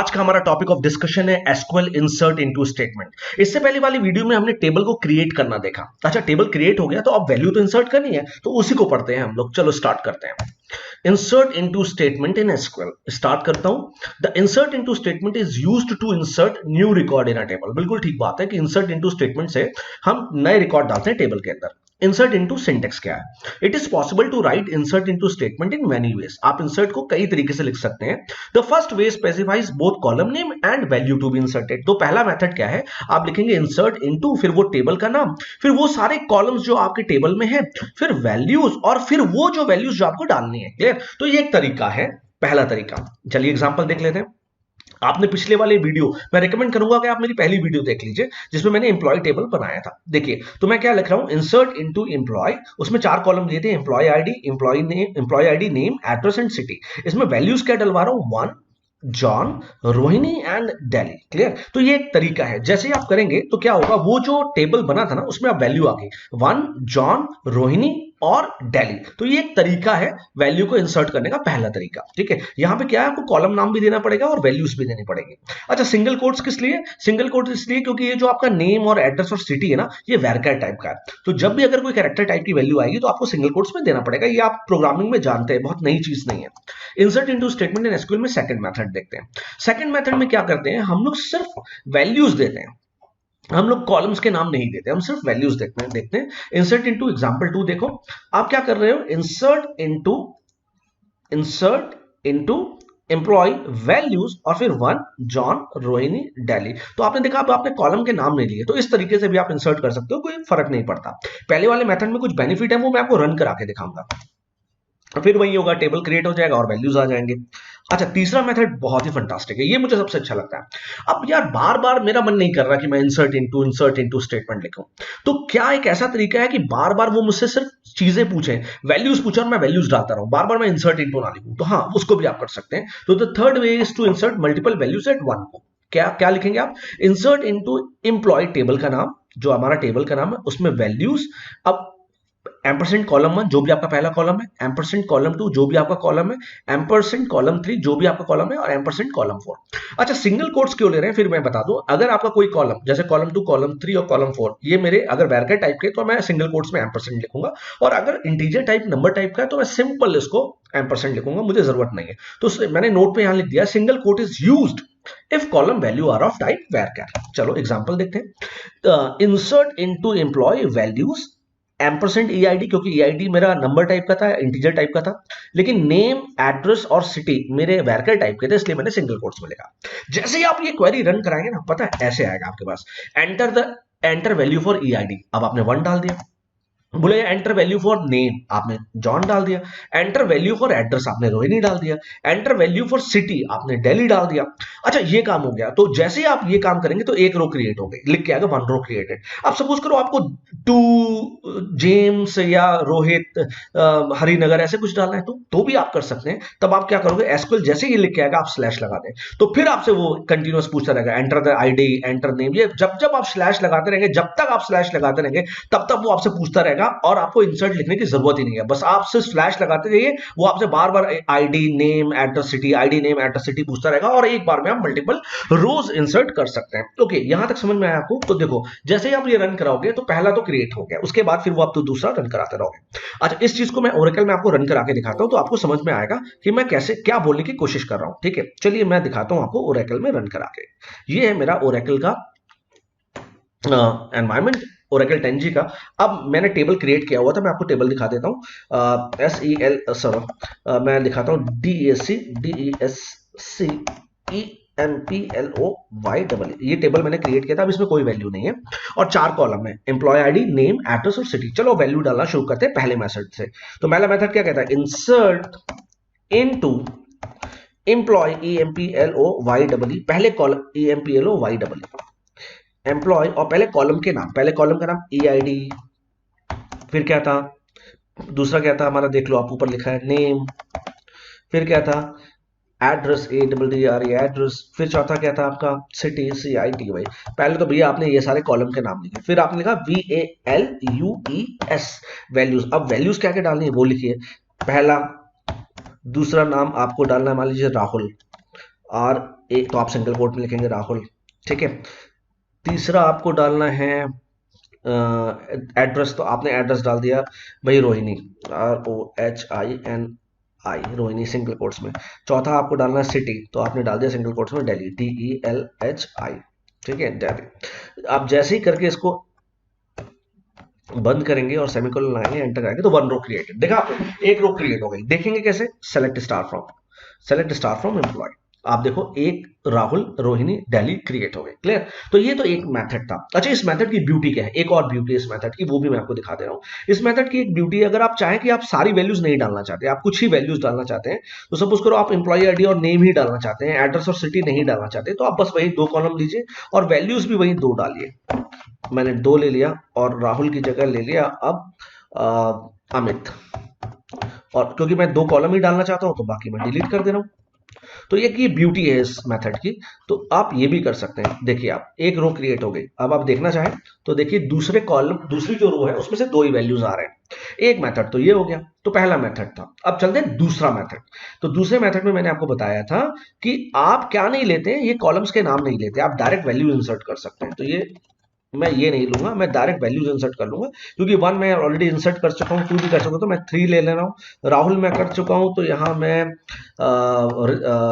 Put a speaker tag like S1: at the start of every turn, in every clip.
S1: आज का हमारा टॉपिक ऑफ डिस्कशन है एसक्यूएल इंसर्ट इनटू स्टेटमेंट। इससे पहले वाली वीडियो में हमने टेबल को क्रिएट करना देखा। अच्छा, टेबल क्रिएट हो गया तो अब वैल्यू तो इंसर्ट करनी है, तो उसी को पढ़ते हैं हम लोग। चलो स्टार्ट करते हैं। Insert into statement in SQL start करता हूं। The insert into statement is used to insert new record in a table. बिल्कुल ठीक बात है कि इंसर्ट इनटू स्टेटमेंट से हम नए रिकॉर्ड डालते हैं टेबल के अंदर। इंसर्ट इनटू सिंटेक्स क्या है? It is possible to write insert into statement in many ways. आप इंसर्ट को कई तरीके से लिख सकते हैं। The first way specifies both column name and value to be inserted. तो पहला मेथड क्या है? आप लिखेंगे इंसर्ट इनटू, फिर वो टेबल का नाम, फिर वो सारे कॉलम्स जो आपके टेबल में है, फिर वैल्यूज, और फिर वो जो वैल्यूज जो आपको डालनी है। क्लियर? तो ये एक तरीका है, पहला तरीका। चलिए एग्जांपल देख लेते हैं। आपने पिछले वाले वीडियो, मैं रिकमेंड करूंगा कि आप मेरी पहली वीडियो देख लीजिए जिसमें मैंने एम्प्लॉय टेबल बनाया था। देखिए तो मैं क्या लिख रहा हूं, इंसर्ट इनटू एम्प्लॉय। उसमें 4 कॉलम दिए थे, employ ID, employ ID, name, address and city. इसमें वैल्यूज क्या डलवा रहा हूं? 1 John, Rohini and Delhi. Clear? तो ये एक तरीका है। जैसे ही आप करेंगे तो क्या होगा, वो जो टेबल बना था ना उसमें आप वैल्यू आ गई 1 जॉन, रोहिणी और दिल्ली। तो ये एक तरीका है वैल्यू को इंसर्ट करने का, पहला तरीका। ठीक है, यहां पे क्या है, आपको कॉलम नाम भी देना पड़ेगा और वैल्यूज भी देनी पड़ेगी। अच्छा, सिंगल कोट्स किस लिए? सिंगल कोट्स इसलिए क्योंकि ये जो आपका नेम और एड्रेस और सिटी है ना, ये वैरकर टाइप का है। तो जब भी अगर कोई कैरेक्टर टाइप की वैल्यू आएगी तो आपको सिंगल कोट्स में देना पड़ेगा। ये आप प्रोग्रामिंग में जानते हैं, बहुत नई चीज नहीं है। Insert into statement in SQL में सेकंड मेथड देखते हैं। सेकंड मेथड में क्या करते हैं, हम लोग सिर्फ वैल्यूज देते हैं। हम लोग कॉलम्स के नाम नहीं देते, हम सिर्फ वैल्यूज देखते हैं। इंसर्ट इनटू एग्जांपल 2 देखो। आप क्या कर रहे हो, इंसर्ट इनटू एम्प्लॉय वैल्यूज और फिर 1 जॉन, रोहिणी, दिल्ली। तो आपने देखा, अब आपने कॉलम के नाम नहीं लिए। तो इस तरीके से भी आप इंसर्ट कर सकते हो, कोई फर्क नहीं पड़ता। पहले वाले मेथड में कुछ बेनिफिट है, वो मैं आपको रन करा के दिखाऊंगा। फिर वही होगा, टेबल क्रिएट हो जाएगा और वैल्यूज आ जाएंगे। अच्छा, तीसरा मेथड बहुत ही फंटास्टिक है, ये मुझे सबसे अच्छा लगता है। अब यार बार बार मेरा मन नहीं कर रहा कि मैं इंसर्ट इनटू स्टेटमेंट लिखूं। तो क्या एक ऐसा तरीका है कि बार बार वो मुझसे सिर्फ चीजें पूछे, वैल्यूज पूछे और मैं वैल्यूज डालता रहूं, बार बार मैं इंसर्ट इनटू ना लिखूं? तो हाँ, उसको भी आप कर सकते हैं। तो the third way is to insert multiple values at one को। क्या क्या लिखेंगे आप? इंसर्ट इनटू एम्प्लॉय टेबल का नाम, जो हमारा टेबल का नाम है, उसमें वैल्यूज। अब एम्परसेंट कॉलम 1 जो भी आपका पहला कॉलम है, एम्परसेंट कॉलम 2 जो भी आपका कॉलम है, एम्परसेंट कॉलम 3 जो भी आपका कॉलम है, और एम्परसेंट कॉलम 4। अच्छा, सिंगल कोट्स क्यों ले रहे हैं फिर मैं बता दूं। अगर आपका कोई कॉलम, जैसे कॉलम 2, कॉलम 3 और कॉलम 4, ये मेरे अगर वैरकर टाइप के, तो मैं सिंगल कोट्स में एम्परसेंट लिखूंगा। और अगर इंटीजर टाइप, नंबर टाइप का है, तो मैं सिंपल इसको एम्परसेंट लिखूंगा, मुझे जरूरत नहीं है। तो मैंने नोट पे यहां लिख दिया, single quote is used if column value are of type varchar. चलो एग्जांपल देखते हैं। Insert into employ values ampersand EID, क्योंकि ईआईडी मेरा नंबर टाइप का था, इंटीजर टाइप का था, लेकिन नेम, एड्रेस और सिटी मेरे वैरकर टाइप के थे, इसलिए मैंने सिंगल कोट्स में लिखा। जैसे ही आप ये क्वेरी रन कराएंगे ना, पता है ऐसे आएगा आपके पास, एंटर वैल्यू फॉर ईआईडी। अब आपने 1 डाल दिया। बोले एंटर वैल्यू फॉर नेम, आपने जॉन डाल दिया। एंटर वैल्यू फॉर एड्रेस, आपने रोहिणी डाल दिया। एंटर वैल्यू फॉर सिटी, आपने दिल्ली डाल दिया। अच्छा, ये काम हो गया। तो जैसे ही आप ये काम करेंगे तो एक रो क्रिएट हो गई, लिख के आएगा 1 रो क्रिएटेड। अब सपोज करो आपको टू जेम्स या रोहित, हरिनगर ऐसे कुछ डालना है, तो भी आप कर सकते हैं। तब आप क्या करोगे, एसक्यूएल जैसे ही लिख के आएगा आप स्लैश लगा दें, तो फिर आपसे वो कंटिन्यूअस पूछता रहेगा, enter the ID, enter name. ये जब जब आप स्लैश लगाते रहेंगे, जब तक आप स्लैश लगाते रहेंगे, तब तक वो आपसे पूछता रहेगा और आपको इंसर्ट लिखने की जरूरत ही नहीं है। बस आप सिर्फ स्लैश लगाते जाइए, वो आपसे बार बार ID, name, address, city, ID, name, address, city पूछता रहेगा, और एक बार में आप मल्टीपल रोज इंसर्ट कर सकते हैं। ओके, यहां तक समझ में आया आपको? तो देखो, जैसे ही आप ये रन कराओगे तो पहला तो क्रिएट हो गया, उसके बाद फिर वो आप तो दूसरा रन कराते रहोगे। अच्छा, इस चीज को मैं ओरेकल में आपको रन करा के दिखाता हूं, तो आपको समझ में आएगा कि मैं कैसे क्या बोलने की कोशिश कर रहा हूं। ठीक है, चलिए मैं दिखाता हूं आपको ओरेकल में रन करा के। ये है मेरा ओरेकल का एनवायरमेंट, ओरेकल 10G का। अब मैंने टेबल क्रिएट किया हुआ था, मैं आपको टेबल दिखा देता हूँ। मैं दिखाता हूँ DESCEMPLOY, ये टेबल मैंने क्रिएट किया था। अब इसमें कोई वैल्यू नहीं है और 4 कॉलम है, एम्प्लॉय आईडी, नेम, एड्रेस और सिटी। चलो वैल्यू डालना शुरू करते हैं पहले मेथड से। तो पहला मेथड क्या कहता है, इंसर्ट इनटू एम्प्लॉय, EMPLOY, पहले कॉलम EMPLOY, एम्प्लॉय और पहले कॉलम के नाम, पहले कॉलम का नाम EID, फिर क्या था, दूसरा क्या था हमारा, देख लो आप, ऊपर लिखा है नेम, फिर क्या था एड्रेस, ADDRE एड्रेस, फिर चौथा क्या था आपका सिटी, CITY। पहले तो भैया आपने ये सारे कॉलम के नाम लिखे, फिर आपने लिखा VALUES वैल्यूज। अब वैल्यूज क्या क्या डालनी है वो लिखिए। पहला, दूसरा नाम आपको डालना है मान लीजिए राहुल, और एक तो आप सिंगल कोट में लिखेंगे राहुल, ठीक है। तीसरा आपको डालना है एड्रेस, तो आपने एड्रेस डाल दिया भाई Rohini, ROHINI, Rohini single quotes में। चौथा आपको डालना है सिटी, तो आपने डाल दिया सिंगल कोट्स में दिल्ली, DELHI, ठीक है, दिल्ली। आप जैसे ही करके इसको बंद करेंगे और सेमीकोलन लगाएंगे, एंटर करेंगे, तो वन रो क्रिएटेड, देखा आपने, एक रो क्रिएट हो गई। देखेंगे कैसे, सेलेक्ट स्टार फ्रॉम एम्प्लॉय, आप देखो एक राहुल रोहिणी दिल्ली क्रिएट हो गए, क्लियर। तो ये तो एक मेथड था। अच्छा, इस मेथड की ब्यूटी क्या है, एक और ब्यूटी इस मेथड की, वो भी मैं आपको दिखा दे रहा हूँ। इस मेथड की एक ब्यूटी, अगर आप चाहें कि आप सारी वैल्यूज नहीं डालना चाहते, आप कुछ ही वैल्यूज डालना चाहते हैं, तो सपोज करो आप एम्प्लॉय आईडी और नेम ही डालना चाहते हैं, एड्रेस और सिटी नहीं डालना चाहते, तो आप बस वही दो कॉलम लीजिए और वैल्यूज भी वही दो डालिए। मैंने 2 ले लिया और राहुल की जगह ले लिया अब अमित, और क्योंकि मैं 2 कॉलम ही डालना चाहता हूं तो बाकी मैं डिलीट कर दे रहा हूं। तो ये की ब्यूटी है इस मेथड की। तो आप ये भी कर सकते हैं। देखिए, आप एक रो क्रिएट हो गई, अब आप देखना चाहें तो देखिए दूसरे कॉलम, दूसरी जो रो है उसमें से 2 ही वैल्यूज आ रहे हैं। एक मेथड तो ये हो गया, तो पहला मेथड था। अब चलते हैं दूसरा मेथड। तो दूसरे मेथड में मैंने आपको बताया था कि आप क्या नहीं लेते, ये कॉलम्स के नाम नहीं लेते, आप डायरेक्ट वैल्यूज इंसर्ट कर सकते हैं। तो ये मैं ये नहीं लूंगा, मैं डायरेक्ट वैल्यूज इंसर्ट कर लूंगा, क्योंकि 1 मैं ऑलरेडी इंसर्ट कर चुका हूँ, 2 भी कर चुका हूँ, तो मैं 3 ले ले रहा हूँ। राहुल मैं कर चुका हूँ, तो यहाँ मैं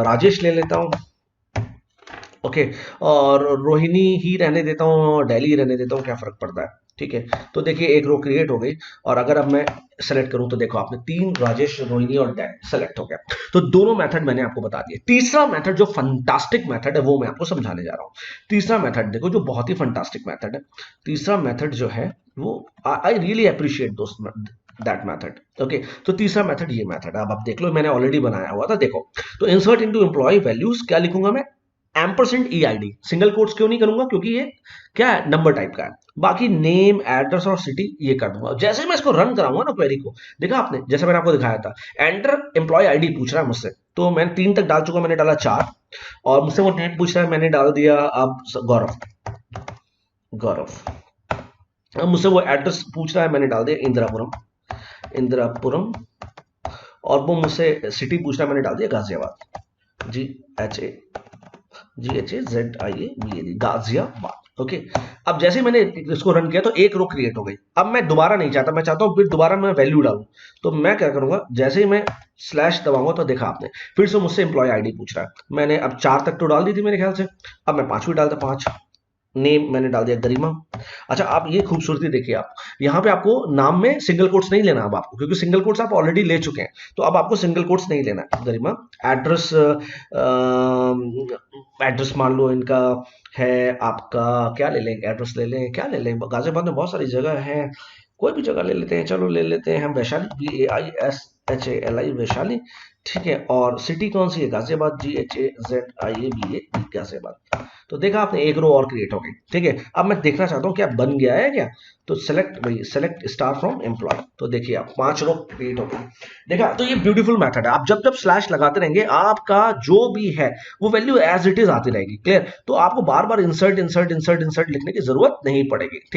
S1: राजेश ले लेता हूँ, ओके। और रोहिणी ही रहने देता हूँ और दिल्ली रहने देता हूँ, क्या फर्क पड़ता है, ठीक है। तो देखिए एक रो क्रिएट हो गई, और अगर अब मैं सेलेक्ट करूं तो देखो आपने 3 राजेश, रोहिणी और दिल्ली सेलेक्ट हो गया। तो दोनों मेथड मैंने आपको बता दिए। तीसरा मेथड जो फंटास्टिक मेथड है वो मैं आपको समझाने जा रहा हूँ। तीसरा मेथड देखो, जो बहुत ही फंटास्टिक मेथड है। तीसरा मेथड जो है वो, आई रियली अप्रिशिएट दोस्त दैट मेथड, ओके। तो तीसरा मेथड ये मेथड है, अब आप देख लो, मैंने ऑलरेडी बनाया हुआ था, देखो। तो इंसर्ट इनटू एम्प्लॉय वैल्यूज क्या लिखूंगा मैं, %EID, सिंगल कोट्स क्यों नहीं करूंगा, क्योंकि ये क्या है, नंबर टाइप का है। बाकी नेम, एड्रेस और सिटी ये कर दूंगा। जैसे ही मैं इसको रन कराऊंगा ना क्वेरी को, देखा आपने, जैसे मैंने आपको दिखाया था, एंटर एम्प्लॉय आईडी पूछ रहा है मुझसे, तो मैं 3 तक डाल चुका, मैंने डाला 4, और मुझसे वो नेम पूछ रहा है, मैंने डाल दिया अब गौरव। अब मुझसे वो एड्रेस पूछ रहा है, मैंने डाल दिया इंदिरापुरम, और वो मुझसे सिटी पूछ रहा है, मैंने डाल दिया गाजियाबाद, GHAZIABAD, गाजियाबाद, ओके। अब जैसे मैंने इसको रन किया तो एक रो क्रिएट हो गई। अब मैं दोबारा नहीं चाहता, मैं चाहता हूं फिर दोबारा मैं वैल्यू डालूं। तो मैं क्या करूंगा, जैसे ही मैं स्लैश दबाऊंगा तो देखा आपने, फिर से मुझसे एम्प्लॉय आईडी पूछ रहा है। मैंने अब 4 तक तो डाल दी थी मेरे ख्याल से, अब मैं 5वीं डालता, 5। नेम मैंने डाल दिया गरिमा। अच्छा, आप ये खूबसूरती देखिए, आप यहाँ पे आपको नाम में सिंगल कोट्स नहीं लेना अब आपको, क्योंकि सिंगल कोट्स आप ऑलरेडी ले चुके हैं, तो अब आपको सिंगल कोट्स नहीं लेना है। गरिमा, एड्रेस, एड्रेस मान लो इनका है, आपका क्या ले लें, एड्रेस ले लें, क्या ले लें, गाजियाबाद में बहुत सारी जगह है, कोई भी जगह ले लेते हैं, चलो ले लेते हैं हम वैशाली, VAISHALI, वैशाली, ठीक है। और सिटी कौन सी है, गाजियाबाद, GHAZIABAD, गाजियाबाद। तो देखा आपने, एक रो और क्रिएट हो गई, ठीक है। अब मैं देखना चाहता हूँ क्या बन गया है क्या, तो सेलेक्ट स्टार फ्रॉम एम्प्लॉय, तो देखिए आप 5 रो क्रिएट हो गई, देखा। तो ये ब्यूटीफुल मेथड है, आप जब जब स्लैश लगाते रहेंगे, आपका जो भी है वो वैल्यू एज इट इज आती रहेगी, क्लियर। तो आपको बार बार इंसर्ट लिखने की जरूरत नहीं पड़ेगी, ठीक।